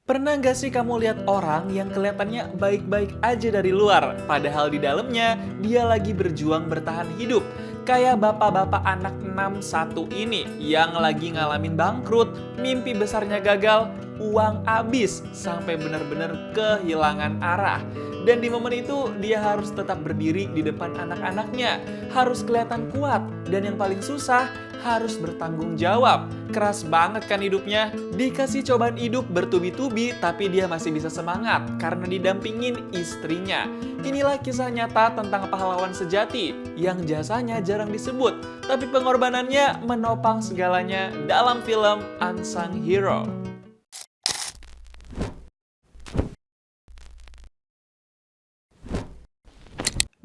Pernah nggak sih kamu lihat orang yang kelihatannya baik-baik aja dari luar, padahal di dalamnya dia lagi berjuang bertahan hidup? Kayak bapak-bapak anak 61 ini yang lagi ngalamin bangkrut, mimpi besarnya gagal, uang habis, sampai benar-benar kehilangan arah. Dan di momen itu dia harus tetap berdiri di depan anak-anaknya, harus kelihatan kuat, dan yang paling susah, harus bertanggung jawab. Keras banget kan hidupnya? Dikasih cobaan hidup bertubi-tubi, tapi dia masih bisa semangat karena didampingin istrinya. Inilah kisah nyata tentang pahlawan sejati yang jasanya jarang disebut, tapi pengorbanannya menopang segalanya dalam film Unsung Hero.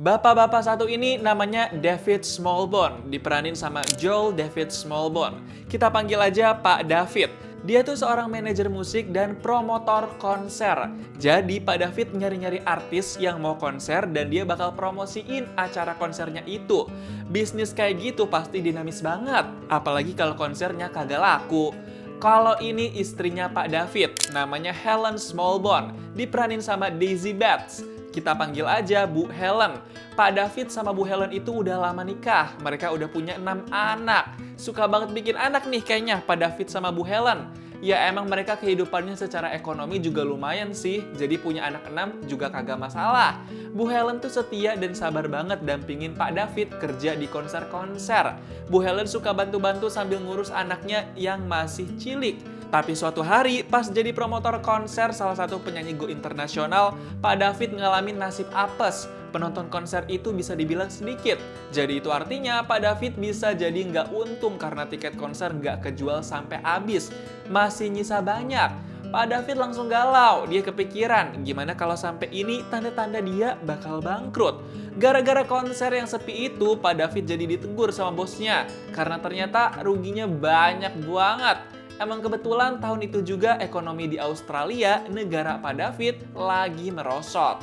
Bapak-bapak satu ini namanya David Smallbone, diperanin sama Joel David Smallbone. Kita panggil aja Pak David. Dia tuh seorang manajer musik dan promotor konser. Jadi Pak David nyari-nyari artis yang mau konser dan dia bakal promosiin acara konsernya itu. Bisnis kayak gitu pasti dinamis banget, apalagi kalau konsernya kagak laku. Kalau ini istrinya Pak David, namanya Helen Smallbone, diperanin sama Daisy Betts. Kita panggil aja Bu Helen. Pak David sama Bu Helen itu udah lama nikah. Mereka udah punya 6 anak. Suka banget bikin anak nih kayaknya Pak David sama Bu Helen. Ya emang mereka kehidupannya secara ekonomi juga lumayan sih. Jadi punya anak 6 juga kagak masalah. Bu Helen tuh setia dan sabar banget dampingin Pak David kerja di konser-konser. Bu Helen suka bantu-bantu sambil ngurus anaknya yang masih cilik. Tapi suatu hari, pas jadi promotor konser salah satu penyanyi go internasional, Pak David ngalamin nasib apes. Penonton konser itu bisa dibilang sedikit. Jadi itu artinya Pak David bisa jadi nggak untung karena tiket konser nggak kejual sampai habis. Masih nyisa banyak. Pak David langsung galau, dia kepikiran gimana kalau sampai ini tanda-tanda dia bakal bangkrut. Gara-gara konser yang sepi itu, Pak David jadi ditegur sama bosnya karena ternyata ruginya banyak banget. Emang kebetulan tahun itu juga ekonomi di Australia, negara Pak David, lagi merosot.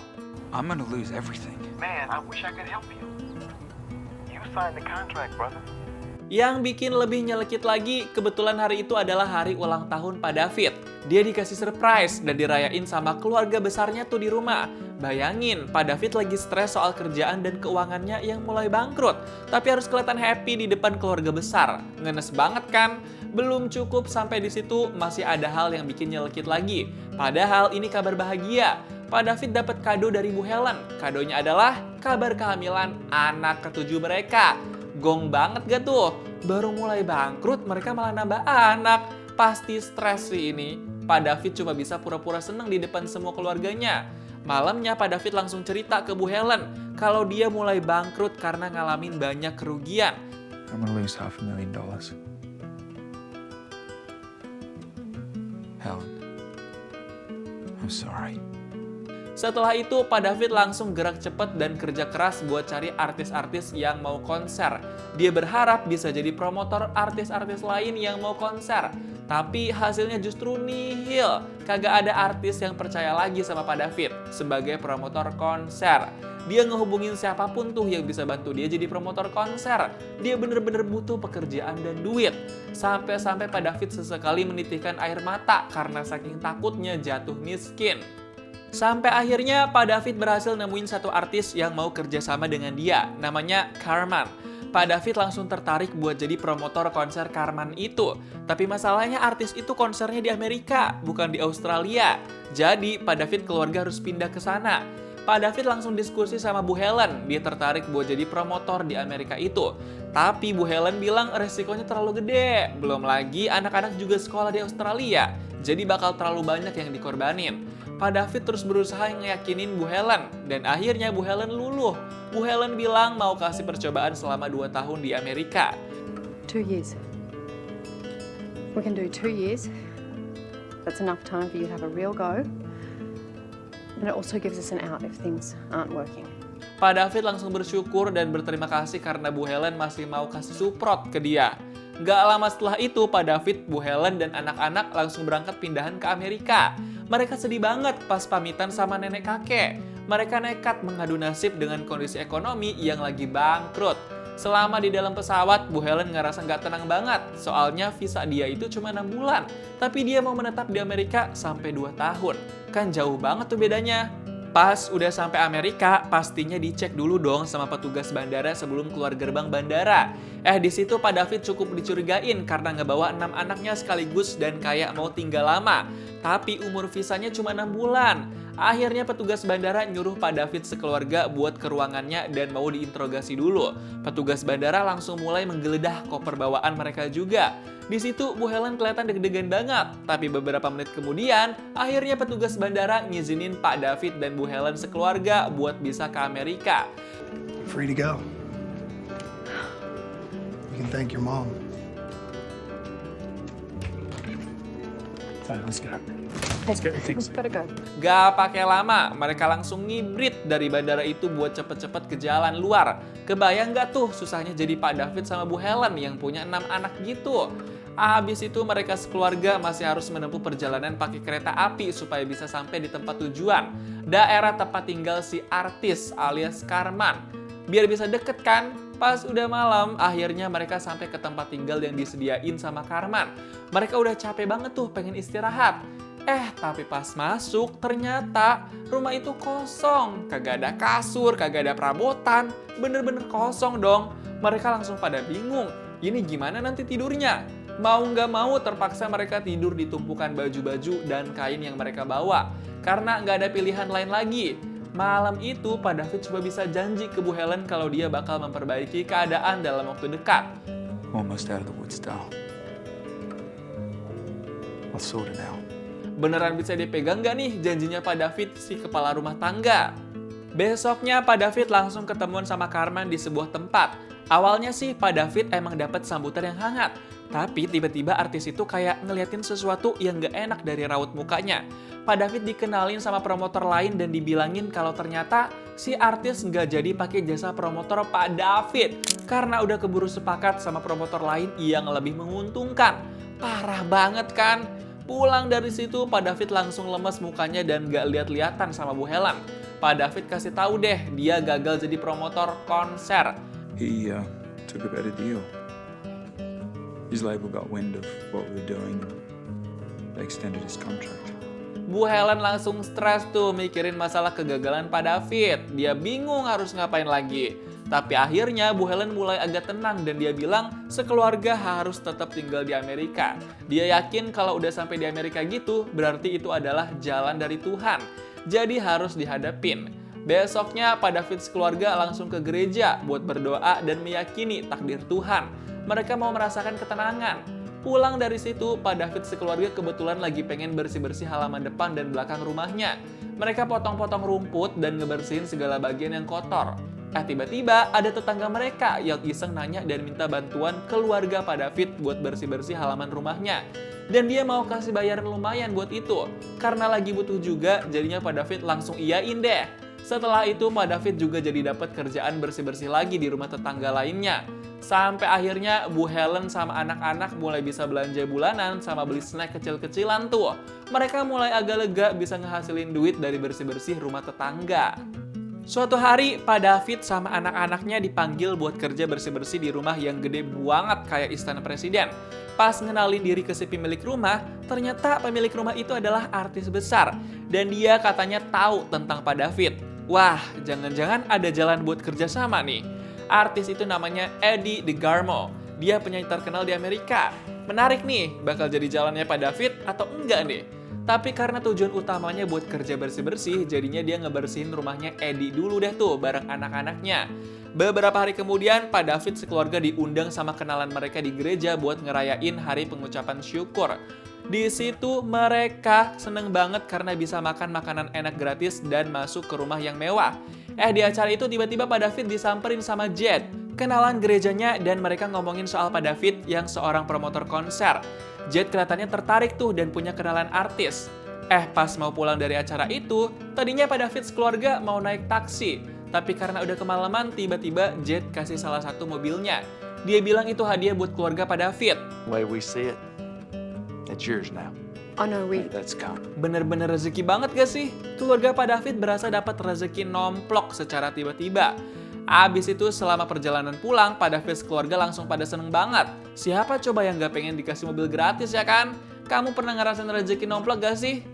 I'm gonna lose everything. Man, I wish I could help you. You signed the contract, brother. Yang bikin lebih nyelekit lagi, kebetulan hari itu adalah hari ulang tahun Pak David. Dia dikasih surprise dan dirayain sama keluarga besarnya tuh di rumah. Bayangin, Pak David lagi stres soal kerjaan dan keuangannya yang mulai bangkrut. Tapi harus kelihatan happy di depan keluarga besar. Ngenes banget kan? Belum cukup sampai di situ, masih ada hal yang bikin nyelekit lagi. Padahal ini kabar bahagia. Pak David dapat kado dari Bu Helen. Kadonya adalah kabar kehamilan anak ketujuh mereka. Gong banget gak tuh? Baru mulai bangkrut, mereka malah nambah anak. Pasti stres sih ini. Pak David cuma bisa pura-pura seneng di depan semua keluarganya. Malamnya Pak David langsung cerita ke Bu Helen kalau dia mulai bangkrut karena ngalamin banyak kerugian. I'm gonna lose $500,000. Helen, I'm sorry. Setelah itu, Pak David langsung gerak cepat dan kerja keras buat cari artis-artis yang mau konser. Dia berharap bisa jadi promotor artis-artis lain yang mau konser. Tapi hasilnya justru nihil. Kagak ada artis yang percaya lagi sama Pak David sebagai promotor konser. Dia ngehubungin siapapun tuh yang bisa bantu dia jadi promotor konser. Dia bener-bener butuh pekerjaan dan duit. Sampai-sampai Pak David sesekali menitikkan air mata karena saking takutnya jatuh miskin. Sampai akhirnya Pak David berhasil nemuin satu artis yang mau kerjasama dengan dia, namanya Carman. Pak David langsung tertarik buat jadi promotor konser Carman itu. Tapi masalahnya artis itu konsernya di Amerika, bukan di Australia. Jadi Pak David keluarga harus pindah ke sana. Pak David langsung diskusi sama Bu Helen, dia tertarik buat jadi promotor di Amerika itu. Tapi Bu Helen bilang resikonya terlalu gede, belum lagi anak-anak juga sekolah di Australia. Jadi bakal terlalu banyak yang dikorbanin. Pak David terus berusaha ngeyakinin Bu Helen, dan akhirnya Bu Helen luluh. Bu Helen bilang mau kasih percobaan selama 2 tahun di Amerika. 2 years. We can do 2 years. That's enough time for you to have a real go. And it also gives us an out if things aren't working. Pak David langsung bersyukur dan berterima kasih karena Bu Helen masih mau kasih support ke dia. Gak lama setelah itu, Pak David, Bu Helen, dan anak-anak langsung berangkat pindahan ke Amerika. Mereka sedih banget pas pamitan sama nenek kakek. Mereka nekat mengadu nasib dengan kondisi ekonomi yang lagi bangkrut. Selama di dalam pesawat, Bu Helen ngerasa nggak tenang banget. Soalnya visa dia itu cuma 6 bulan. Tapi dia mau menetap di Amerika sampai 2 tahun. Kan jauh banget tuh bedanya. Pas udah sampai Amerika, pastinya dicek dulu dong sama petugas bandara sebelum keluar gerbang bandara. Di situ Pak David cukup dicurigain karena ngebawa 6 anaknya sekaligus dan kayak mau tinggal lama. Tapi umur visanya cuma 6 bulan. Akhirnya petugas bandara nyuruh Pak David sekeluarga buat ke ruangannya dan mau diinterogasi dulu. Petugas bandara langsung mulai menggeledah koper bawaan mereka juga. Di situ Bu Helen kelihatan deg-degan banget. Tapi beberapa menit kemudian, akhirnya petugas bandara ngizinin Pak David dan Bu Helen sekeluarga buat bisa ke Amerika. Free to go. You can thank your mom. Fine, let's go. We've got to go. Gak pakai lama, mereka langsung ngibrit dari bandara itu buat cepet-cepet ke jalan luar. Kebayang gak tuh susahnya jadi Pak David sama Bu Helen yang punya 6 anak gitu. Abis itu mereka sekeluarga masih harus menempuh perjalanan pakai kereta api supaya bisa sampai di tempat tujuan. Daerah tempat tinggal si artis alias Carman. Biar bisa deket kan? Pas udah malam, akhirnya mereka sampai ke tempat tinggal yang disediain sama Carman. Mereka udah capek banget tuh pengen istirahat. Tapi pas masuk, ternyata rumah itu kosong. Kagak ada kasur, kagak ada perabotan. Bener-bener kosong dong. Mereka langsung pada bingung. Ini gimana nanti tidurnya? Mau nggak mau terpaksa mereka tidur di tumpukan baju-baju dan kain yang mereka bawa. Karena nggak ada pilihan lain lagi. Malam itu, Pak David coba bisa janji ke Bu Helen kalau dia bakal memperbaiki keadaan dalam waktu dekat. Almost out of the woods now. I'll sort it out. Beneran bisa dipegang nggak nih janjinya Pak David si kepala rumah tangga? Besoknya Pak David langsung ketemuan sama Carman di sebuah tempat. Awalnya sih Pak David emang dapat sambutan yang hangat. Tapi tiba-tiba artis itu kayak ngeliatin sesuatu yang nggak enak dari raut mukanya. Pak David dikenalin sama promotor lain dan dibilangin kalau ternyata si artis nggak jadi pakai jasa promotor Pak David. Karena udah keburu sepakat sama promotor lain yang lebih menguntungkan. Parah banget kan? Pulang dari situ, Pak David langsung lemes mukanya dan gak lihat-lihatan sama Bu Helen. Pak David kasih tahu deh, dia gagal jadi promotor konser. He took a better deal. His label got wind of what we were doing. They extended his contract. Bu Helen langsung stres tuh mikirin masalah kegagalan Pak David. Dia bingung harus ngapain lagi. Tapi akhirnya Bu Helen mulai agak tenang dan dia bilang sekeluarga harus tetap tinggal di Amerika. Dia yakin kalau udah sampai di Amerika gitu, berarti itu adalah jalan dari Tuhan. Jadi harus dihadapin. Besoknya Pak David sekeluarga langsung ke gereja buat berdoa dan meyakini takdir Tuhan. Mereka mau merasakan ketenangan. Pulang dari situ, Pak David sekeluarga kebetulan lagi pengen bersih-bersih halaman depan dan belakang rumahnya. Mereka potong-potong rumput dan ngebersihin segala bagian yang kotor. Tiba-tiba ada tetangga mereka yang iseng nanya dan minta bantuan keluarga Pak David buat bersih-bersih halaman rumahnya. Dan dia mau kasih bayaran lumayan buat itu. Karena lagi butuh juga, jadinya Pak David langsung iyain deh. Setelah itu Pak David juga jadi dapat kerjaan bersih-bersih lagi di rumah tetangga lainnya. Sampai akhirnya Bu Helen sama anak-anak mulai bisa belanja bulanan sama beli snack kecil-kecilan tuh. Mereka mulai agak lega bisa ngehasilin duit dari bersih-bersih rumah tetangga. Suatu hari, Pak David sama anak-anaknya dipanggil buat kerja bersih-bersih di rumah yang gede banget kayak istana presiden. Pas ngenalin diri ke si pemilik rumah, ternyata pemilik rumah itu adalah artis besar. Dan dia katanya tahu tentang Pak David. Wah, jangan-jangan ada jalan buat kerja sama nih. Artis itu namanya Eddie DeGarmo. Dia penyanyi terkenal di Amerika. Menarik nih, bakal jadi jalannya Pak David atau enggak nih? Tapi karena tujuan utamanya buat kerja bersih-bersih, jadinya dia ngebersihin rumahnya Eddie dulu deh tuh bareng anak-anaknya. Beberapa hari kemudian, Pak David sekeluarga diundang sama kenalan mereka di gereja buat ngerayain hari pengucapan syukur. Di situ mereka seneng banget karena bisa makan makanan enak gratis dan masuk ke rumah yang mewah. Di acara itu tiba-tiba Pak David disamperin sama Jed, kenalan gerejanya, dan mereka ngomongin soal Pak David yang seorang promotor konser. Jed kelihatannya tertarik tuh dan punya kenalan artis. Pas mau pulang dari acara itu, tadinya Pak David sekeluarga mau naik taksi. Tapi karena udah kemalaman, tiba-tiba Jed kasih salah satu mobilnya. Dia bilang itu hadiah buat keluarga Pak David. The way we see it, it's yours now. Oh no, That's come. Bener-bener rezeki banget gak sih? Keluarga Pak David berasa dapat rezeki nomplok secara tiba-tiba. Abis itu selama perjalanan pulang, Pak David keluarga langsung pada seneng banget. Siapa coba yang gak pengen dikasih mobil gratis ya kan? Kamu pernah ngerasain rezeki nomplok gak sih?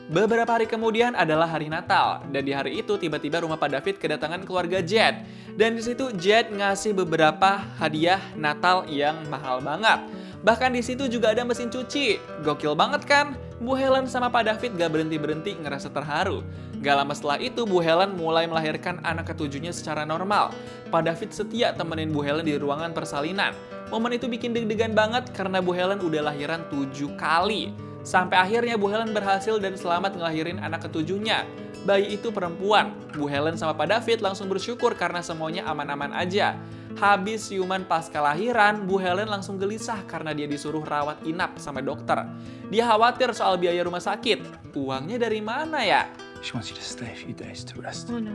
Beberapa hari kemudian adalah hari Natal, dan di hari itu tiba-tiba rumah Pak David kedatangan keluarga Jed. Dan di situ Jed ngasih beberapa hadiah Natal yang mahal banget. Bahkan di situ juga ada mesin cuci. Gokil banget kan? Bu Helen sama Pak David gak berhenti-berhenti ngerasa terharu. Gak lama setelah itu, Bu Helen mulai melahirkan anak ketujuhnya secara normal. Pak David setia temenin Bu Helen di ruangan persalinan. Momen itu bikin deg-degan banget karena Bu Helen udah lahiran 7 kali. Sampai akhirnya Bu Helen berhasil dan selamat ngelahirin anak ketujuhnya. Bayi itu perempuan. Bu Helen sama Pak David langsung bersyukur karena semuanya aman-aman aja. Habis siuman pasca lahiran, Bu Helen langsung gelisah karena dia disuruh rawat inap sama dokter. Dia khawatir soal biaya rumah sakit. Uangnya dari mana ya? She wants you to stay a few days to rest. Oh no,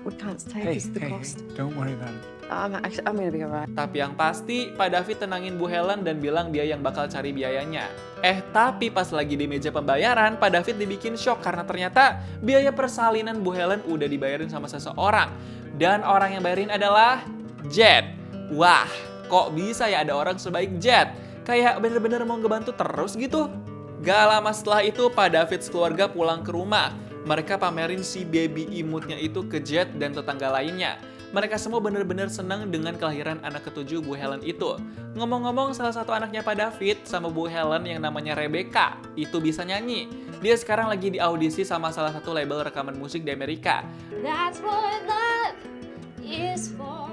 we can't stay because of the cost. Don't worry about it. I'm gonna be alright. Tapi yang pasti, Pak David tenangin Bu Helen dan bilang dia yang bakal cari biayanya. Tapi pas lagi di meja pembayaran, Pak David dibikin shock karena ternyata biaya persalinan Bu Helen udah dibayarin sama seseorang. Dan orang yang bayarin adalah Jed. Wah, kok bisa ya ada orang sebaik Jed? Kayak bener-bener mau ngebantu terus gitu. Gak lama setelah itu, Pak David keluarga pulang ke rumah. Mereka pamerin si baby imutnya itu ke Jed dan tetangga lainnya. Mereka semua benar-benar senang dengan kelahiran anak ketujuh Bu Helen itu. Ngomong-ngomong, salah satu anaknya Pak David sama Bu Helen yang namanya Rebecca itu bisa nyanyi. Dia sekarang lagi di audisi sama salah satu label rekaman musik di Amerika. That's what love is for.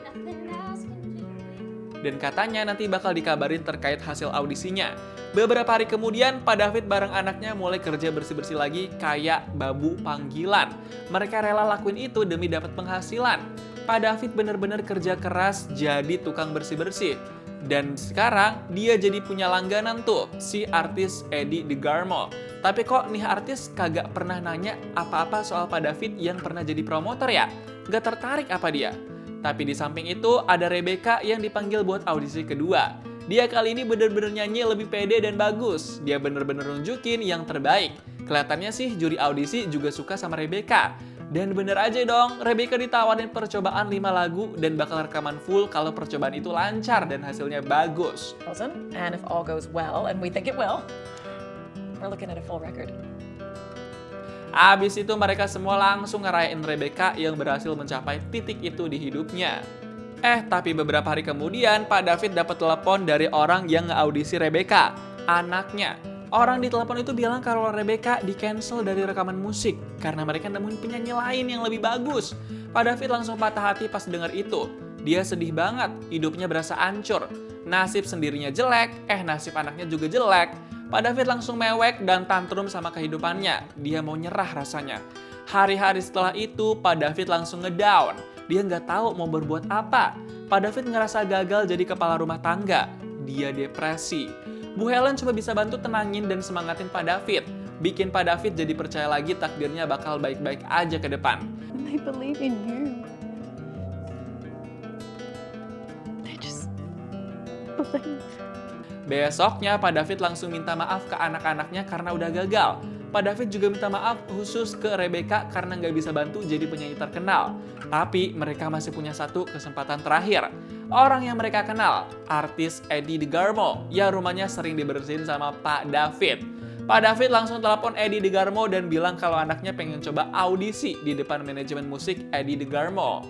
Nothing else can do it. Dan katanya nanti bakal dikabarin terkait hasil audisinya. Beberapa hari kemudian, Pak David bareng anaknya mulai kerja bersih-bersih lagi kayak babu panggilan. Mereka rela lakuin itu demi dapat penghasilan. Pak David bener-bener kerja keras jadi tukang bersih-bersih. Dan sekarang dia jadi punya langganan tuh, si artis Eddie DeGarmo. Tapi kok nih artis kagak pernah nanya apa-apa soal Pak David yang pernah jadi promotor ya? Gak tertarik apa dia? Tapi di samping itu ada Rebecca yang dipanggil buat audisi kedua. Dia kali ini bener-bener nyanyi lebih pede dan bagus. Dia bener-bener nunjukin yang terbaik. Kelihatannya sih juri audisi juga suka sama Rebecca. Dan bener aja dong, Rebecca ditawarin percobaan 5 lagu dan bakal rekaman full kalau percobaan itu lancar dan hasilnya bagus. And if all goes well, and we think it will, we're looking at a full record. Abis itu mereka semua langsung ngerayain Rebecca yang berhasil mencapai titik itu di hidupnya. Tapi beberapa hari kemudian, Pak David dapat telepon dari orang yang nge-audisi Rebecca, anaknya. Orang di telepon itu bilang kalau Rebecca di-cancel dari rekaman musik karena mereka nemuin penyanyi lain yang lebih bagus. Pak David langsung patah hati pas dengar itu. Dia sedih banget, hidupnya berasa hancur. Nasib sendirinya jelek, nasib anaknya juga jelek. Pak David langsung mewek dan tantrum sama kehidupannya. Dia mau nyerah rasanya. Hari-hari setelah itu, Pak David langsung ngedown. Dia nggak tahu mau berbuat apa. Pak David ngerasa gagal jadi kepala rumah tangga. Dia depresi. Bu Helen coba bisa bantu tenangin dan semangatin Pak David. Bikin Pak David jadi percaya lagi takdirnya bakal baik-baik aja ke depan. They believe in you. They just believe. Besoknya, Pak David langsung minta maaf ke anak-anaknya karena udah gagal. Pak David juga minta maaf khusus ke Rebecca karena nggak bisa bantu jadi penyanyi terkenal. Tapi mereka masih punya satu kesempatan terakhir. Orang yang mereka kenal, artis Eddie DeGarmo, yang rumahnya sering dibersihin sama Pak David. Pak David langsung telepon Eddie DeGarmo dan bilang kalau anaknya pengen coba audisi di depan manajemen musik Eddie DeGarmo.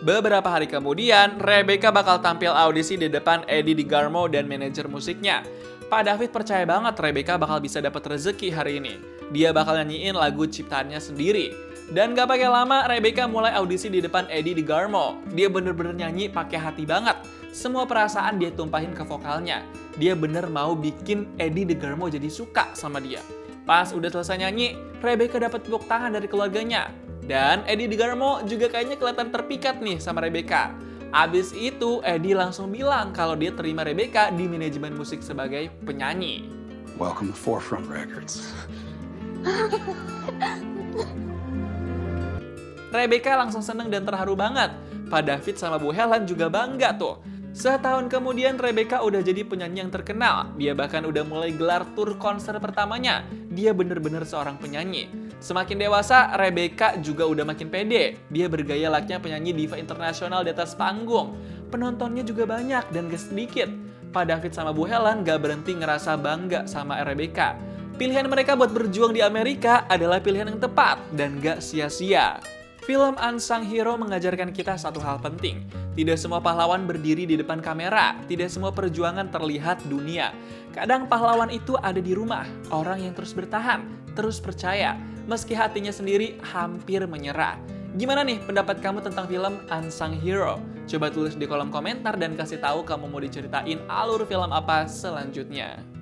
Beberapa hari kemudian, Rebecca bakal tampil audisi di depan Eddie DeGarmo dan manajer musiknya. Pak David percaya banget Rebecca bakal bisa dapat rezeki hari ini. Dia bakal nyanyiin lagu ciptaannya sendiri. Dan gak pakai lama, Rebecca mulai audisi di depan Eddie DeGarmo. Dia bener-bener nyanyi pakai hati banget. Semua perasaan dia tumpahin ke vokalnya. Dia bener mau bikin Eddie DeGarmo jadi suka sama dia. Pas udah selesai nyanyi, Rebecca dapat tepuk tangan dari keluarganya. Dan Eddie DeGarmo juga kayaknya kelihatan terpikat nih sama Rebecca. Abis itu, Eddie langsung bilang kalau dia terima Rebecca di manajemen musik sebagai penyanyi. Welcome to Forefront Records. Rebecca langsung seneng dan terharu banget. Pak David sama Bu Helen juga bangga tuh. Setahun kemudian Rebecca udah jadi penyanyi yang terkenal. Dia bahkan udah mulai gelar tur konser pertamanya. Dia bener-bener seorang penyanyi. Semakin dewasa, Rebecca juga udah makin pede. Dia bergaya layaknya penyanyi diva internasional di atas panggung. Penontonnya juga banyak dan gak sedikit. Pak David sama Bu Helen gak berhenti ngerasa bangga sama Rebecca. Pilihan mereka buat berjuang di Amerika adalah pilihan yang tepat dan gak sia-sia. Film Unsung Hero mengajarkan kita satu hal penting. Tidak semua pahlawan berdiri di depan kamera. Tidak semua perjuangan terlihat dunia. Kadang pahlawan itu ada di rumah. Orang yang terus bertahan, terus percaya. Meski hatinya sendiri hampir menyerah. Gimana nih pendapat kamu tentang film Unsung Hero? Coba tulis di kolom komentar dan kasih tahu kamu mau diceritain alur film apa selanjutnya.